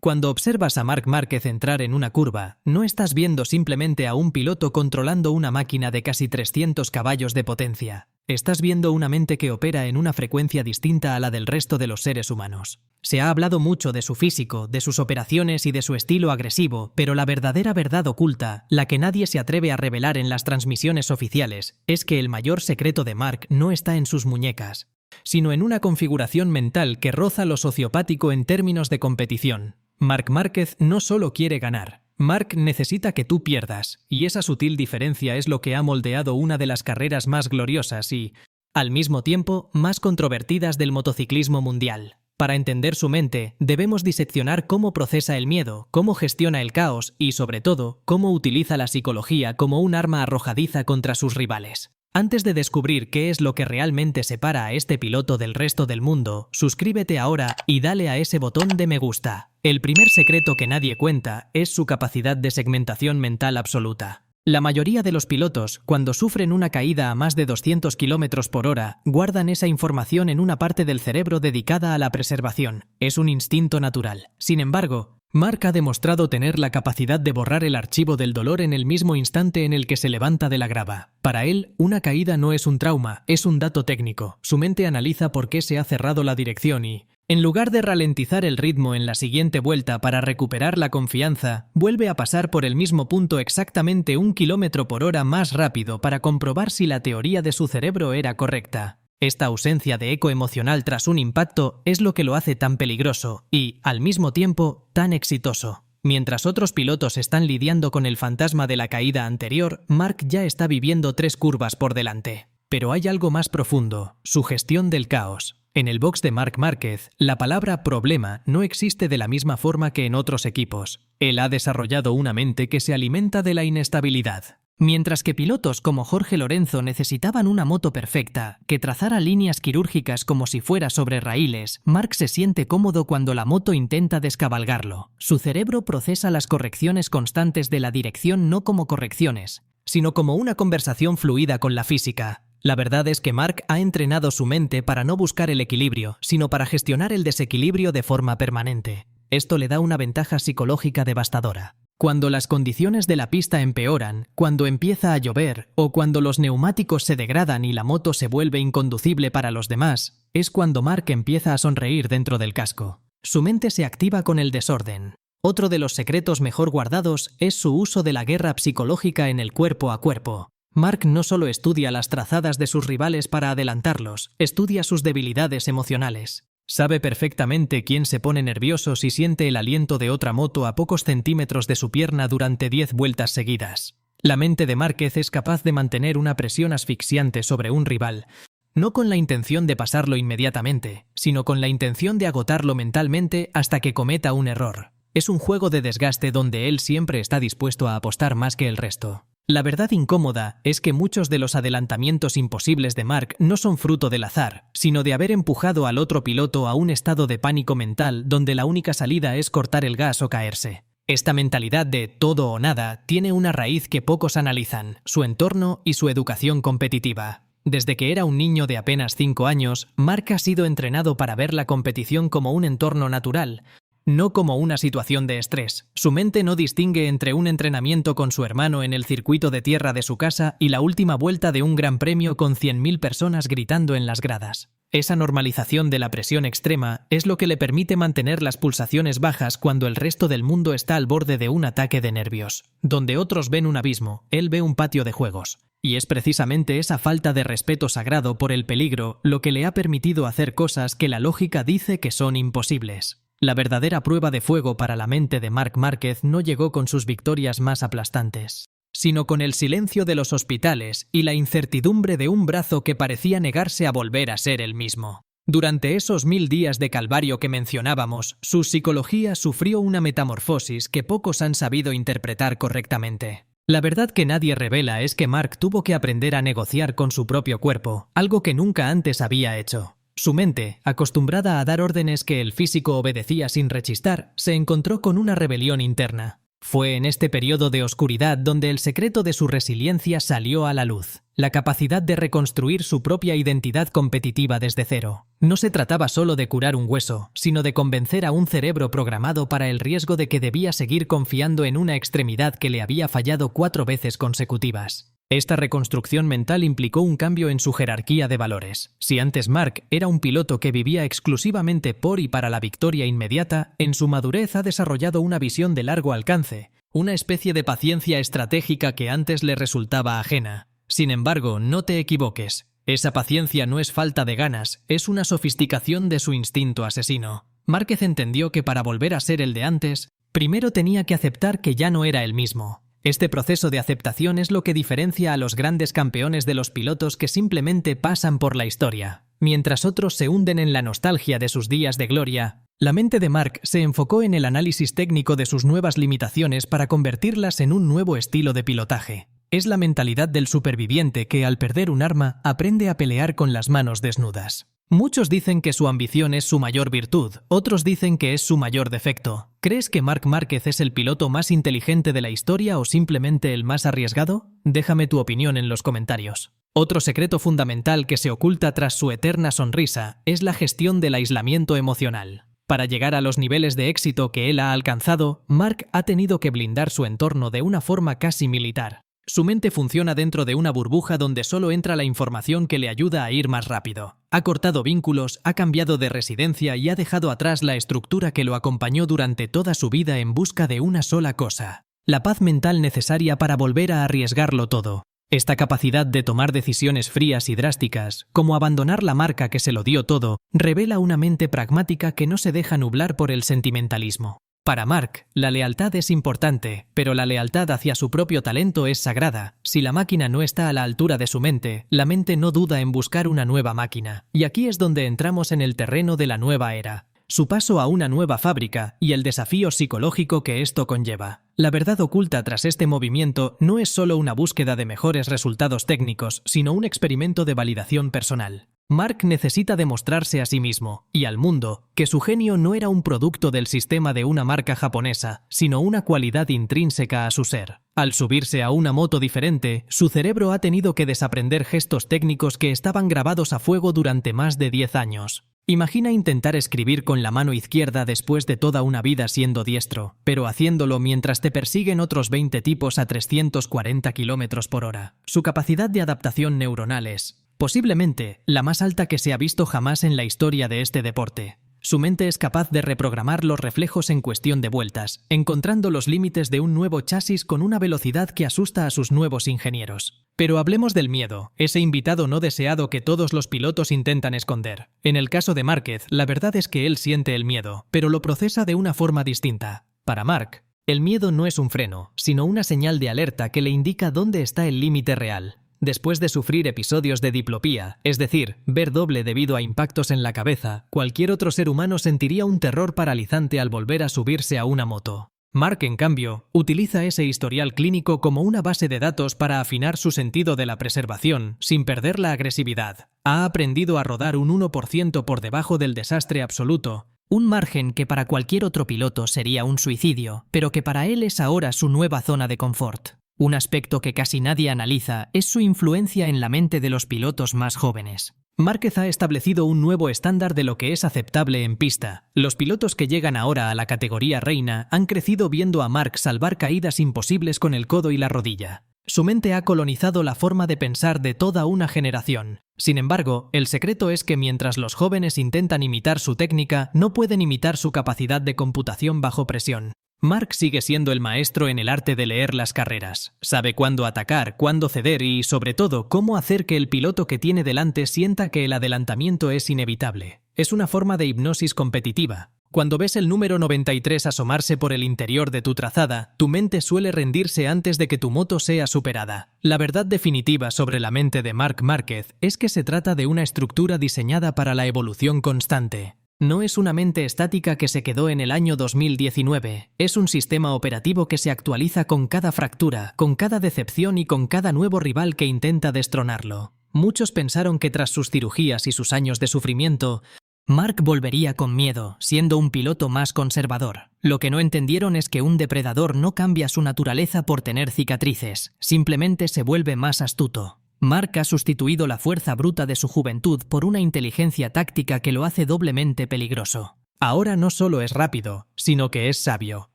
Cuando observas a Marc Márquez entrar en una curva, no estás viendo simplemente a un piloto controlando una máquina de casi 300 caballos de potencia. Estás viendo una mente que opera en una frecuencia distinta a la del resto de los seres humanos. Se ha hablado mucho de su físico, de sus operaciones y de su estilo agresivo, pero la verdadera verdad oculta, la que nadie se atreve a revelar en las transmisiones oficiales, es que el mayor secreto de Marc no está en sus muñecas, sino en una configuración mental que roza lo sociopático en términos de competición. Marc Márquez no solo quiere ganar. Marc necesita que tú pierdas, y esa sutil diferencia es lo que ha moldeado una de las carreras más gloriosas y, al mismo tiempo, más controvertidas del motociclismo mundial. Para entender su mente, debemos diseccionar cómo procesa el miedo, cómo gestiona el caos y, sobre todo, cómo utiliza la psicología como un arma arrojadiza contra sus rivales. Antes de descubrir qué es lo que realmente separa a este piloto del resto del mundo, suscríbete ahora y dale a ese botón de me gusta. El primer secreto que nadie cuenta es su capacidad de segmentación mental absoluta. La mayoría de los pilotos, cuando sufren una caída a más de 200 km por hora, guardan esa información en una parte del cerebro dedicada a la preservación. Es un instinto natural. Sin embargo, Marc ha demostrado tener la capacidad de borrar el archivo del dolor en el mismo instante en el que se levanta de la grava. Para él, una caída no es un trauma, es un dato técnico. Su mente analiza por qué se ha cerrado la dirección y, en lugar de ralentizar el ritmo en la siguiente vuelta para recuperar la confianza, vuelve a pasar por el mismo punto exactamente 1 km por hora más rápido para comprobar si la teoría de su cerebro era correcta. Esta ausencia de eco emocional tras un impacto es lo que lo hace tan peligroso y, al mismo tiempo, tan exitoso. Mientras otros pilotos están lidiando con el fantasma de la caída anterior, Marc ya está viviendo 3 curvas por delante. Pero hay algo más profundo, su gestión del caos. En el box de Marc Márquez, la palabra problema no existe de la misma forma que en otros equipos. Él ha desarrollado una mente que se alimenta de la inestabilidad. Mientras que pilotos como Jorge Lorenzo necesitaban una moto perfecta, que trazara líneas quirúrgicas como si fuera sobre raíles, Marc se siente cómodo cuando la moto intenta descabalgarlo. Su cerebro procesa las correcciones constantes de la dirección no como correcciones, sino como una conversación fluida con la física. La verdad es que Marc ha entrenado su mente para no buscar el equilibrio, sino para gestionar el desequilibrio de forma permanente. Esto le da una ventaja psicológica devastadora. Cuando las condiciones de la pista empeoran, cuando empieza a llover o cuando los neumáticos se degradan y la moto se vuelve inconducible para los demás, es cuando Marc empieza a sonreír dentro del casco. Su mente se activa con el desorden. Otro de los secretos mejor guardados es su uso de la guerra psicológica en el cuerpo a cuerpo. Marc no solo estudia las trazadas de sus rivales para adelantarlos, estudia sus debilidades emocionales. Sabe perfectamente quién se pone nervioso si siente el aliento de otra moto a pocos centímetros de su pierna durante 10 vueltas seguidas. La mente de Márquez es capaz de mantener una presión asfixiante sobre un rival, no con la intención de pasarlo inmediatamente, sino con la intención de agotarlo mentalmente hasta que cometa un error. Es un juego de desgaste donde él siempre está dispuesto a apostar más que el resto. La verdad incómoda es que muchos de los adelantamientos imposibles de Marc no son fruto del azar, sino de haber empujado al otro piloto a un estado de pánico mental donde la única salida es cortar el gas o caerse. Esta mentalidad de todo o nada tiene una raíz que pocos analizan, su entorno y su educación competitiva. Desde que era un niño de apenas 5 años, Marc ha sido entrenado para ver la competición como un entorno natural, no como una situación de estrés. Su mente no distingue entre un entrenamiento con su hermano en el circuito de tierra de su casa y la última vuelta de un gran premio con 100.000 personas gritando en las gradas. Esa normalización de la presión extrema es lo que le permite mantener las pulsaciones bajas cuando el resto del mundo está al borde de un ataque de nervios. Donde otros ven un abismo, él ve un patio de juegos. Y es precisamente esa falta de respeto sagrado por el peligro lo que le ha permitido hacer cosas que la lógica dice que son imposibles. La verdadera prueba de fuego para la mente de Marc Márquez no llegó con sus victorias más aplastantes, sino con el silencio de los hospitales y la incertidumbre de un brazo que parecía negarse a volver a ser el mismo. Durante esos 1000 días de calvario que mencionábamos, su psicología sufrió una metamorfosis que pocos han sabido interpretar correctamente. La verdad que nadie revela es que Marc tuvo que aprender a negociar con su propio cuerpo, algo que nunca antes había hecho. Su mente, acostumbrada a dar órdenes que el físico obedecía sin rechistar, se encontró con una rebelión interna. Fue en este periodo de oscuridad donde el secreto de su resiliencia salió a la luz, la capacidad de reconstruir su propia identidad competitiva desde cero. No se trataba solo de curar un hueso, sino de convencer a un cerebro programado para el riesgo de que debía seguir confiando en una extremidad que le había fallado 4 veces consecutivas. Esta reconstrucción mental implicó un cambio en su jerarquía de valores. Si antes Mark era un piloto que vivía exclusivamente por y para la victoria inmediata, en su madurez ha desarrollado una visión de largo alcance, una especie de paciencia estratégica que antes le resultaba ajena. Sin embargo, no te equivoques. Esa paciencia no es falta de ganas, es una sofisticación de su instinto asesino. Márquez entendió que para volver a ser el de antes, primero tenía que aceptar que ya no era el mismo. Este proceso de aceptación es lo que diferencia a los grandes campeones de los pilotos que simplemente pasan por la historia. Mientras otros se hunden en la nostalgia de sus días de gloria, la mente de Mark se enfocó en el análisis técnico de sus nuevas limitaciones para convertirlas en un nuevo estilo de pilotaje. Es la mentalidad del superviviente que, al perder un arma, aprende a pelear con las manos desnudas. Muchos dicen que su ambición es su mayor virtud, otros dicen que es su mayor defecto. ¿Crees que Marc Márquez es el piloto más inteligente de la historia o simplemente el más arriesgado? Déjame tu opinión en los comentarios. Otro secreto fundamental que se oculta tras su eterna sonrisa es la gestión del aislamiento emocional. Para llegar a los niveles de éxito que él ha alcanzado, Mark ha tenido que blindar su entorno de una forma casi militar. Su mente funciona dentro de una burbuja donde solo entra la información que le ayuda a ir más rápido. Ha cortado vínculos, ha cambiado de residencia y ha dejado atrás la estructura que lo acompañó durante toda su vida en busca de una sola cosa: la paz mental necesaria para volver a arriesgarlo todo. Esta capacidad de tomar decisiones frías y drásticas, como abandonar la marca que se lo dio todo, revela una mente pragmática que no se deja nublar por el sentimentalismo. Para Mark, la lealtad es importante, pero la lealtad hacia su propio talento es sagrada. Si la máquina no está a la altura de su mente, la mente no duda en buscar una nueva máquina. Y aquí es donde entramos en el terreno de la nueva era. Su paso a una nueva fábrica y el desafío psicológico que esto conlleva. La verdad oculta tras este movimiento no es solo una búsqueda de mejores resultados técnicos, sino un experimento de validación personal. Mark necesita demostrarse a sí mismo y al mundo que su genio no era un producto del sistema de una marca japonesa, sino una cualidad intrínseca a su ser. Al subirse a una moto diferente, su cerebro ha tenido que desaprender gestos técnicos que estaban grabados a fuego durante más de 10 años. Imagina intentar escribir con la mano izquierda después de toda una vida siendo diestro, pero haciéndolo mientras te persiguen otros 20 tipos a 340 km/h. Su capacidad de adaptación neuronal es, posiblemente, la más alta que se ha visto jamás en la historia de este deporte. Su mente es capaz de reprogramar los reflejos en cuestión de vueltas, encontrando los límites de un nuevo chasis con una velocidad que asusta a sus nuevos ingenieros. Pero hablemos del miedo, ese invitado no deseado que todos los pilotos intentan esconder. En el caso de Márquez, la verdad es que él siente el miedo, pero lo procesa de una forma distinta. Para Mark, el miedo no es un freno, sino una señal de alerta que le indica dónde está el límite real. Después de sufrir episodios de diplopía, es decir, ver doble debido a impactos en la cabeza, cualquier otro ser humano sentiría un terror paralizante al volver a subirse a una moto. Mark, en cambio, utiliza ese historial clínico como una base de datos para afinar su sentido de la preservación, sin perder la agresividad. Ha aprendido a rodar un 1% por debajo del desastre absoluto, un margen que para cualquier otro piloto sería un suicidio, pero que para él es ahora su nueva zona de confort. Un aspecto que casi nadie analiza es su influencia en la mente de los pilotos más jóvenes. Márquez ha establecido un nuevo estándar de lo que es aceptable en pista. Los pilotos que llegan ahora a la categoría reina han crecido viendo a Mark salvar caídas imposibles con el codo y la rodilla. Su mente ha colonizado la forma de pensar de toda una generación. Sin embargo, el secreto es que mientras los jóvenes intentan imitar su técnica, no pueden imitar su capacidad de computación bajo presión. Mark sigue siendo el maestro en el arte de leer las carreras. Sabe cuándo atacar, cuándo ceder y, sobre todo, cómo hacer que el piloto que tiene delante sienta que el adelantamiento es inevitable. Es una forma de hipnosis competitiva. Cuando ves el número 93 asomarse por el interior de tu trazada, tu mente suele rendirse antes de que tu moto sea superada. La verdad definitiva sobre la mente de Marc Márquez es que se trata de una estructura diseñada para la evolución constante. No es una mente estática que se quedó en el año 2019, es un sistema operativo que se actualiza con cada fractura, con cada decepción y con cada nuevo rival que intenta destronarlo. Muchos pensaron que tras sus cirugías y sus años de sufrimiento, Mark volvería con miedo, siendo un piloto más conservador. Lo que no entendieron es que un depredador no cambia su naturaleza por tener cicatrices, simplemente se vuelve más astuto. Mark ha sustituido la fuerza bruta de su juventud por una inteligencia táctica que lo hace doblemente peligroso. Ahora no solo es rápido, sino que es sabio.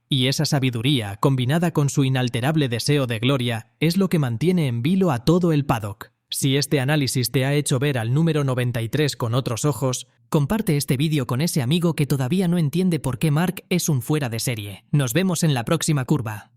Y esa sabiduría, combinada con su inalterable deseo de gloria, es lo que mantiene en vilo a todo el paddock. Si este análisis te ha hecho ver al número 93 con otros ojos, comparte este vídeo con ese amigo que todavía no entiende por qué Mark es un fuera de serie. Nos vemos en la próxima curva.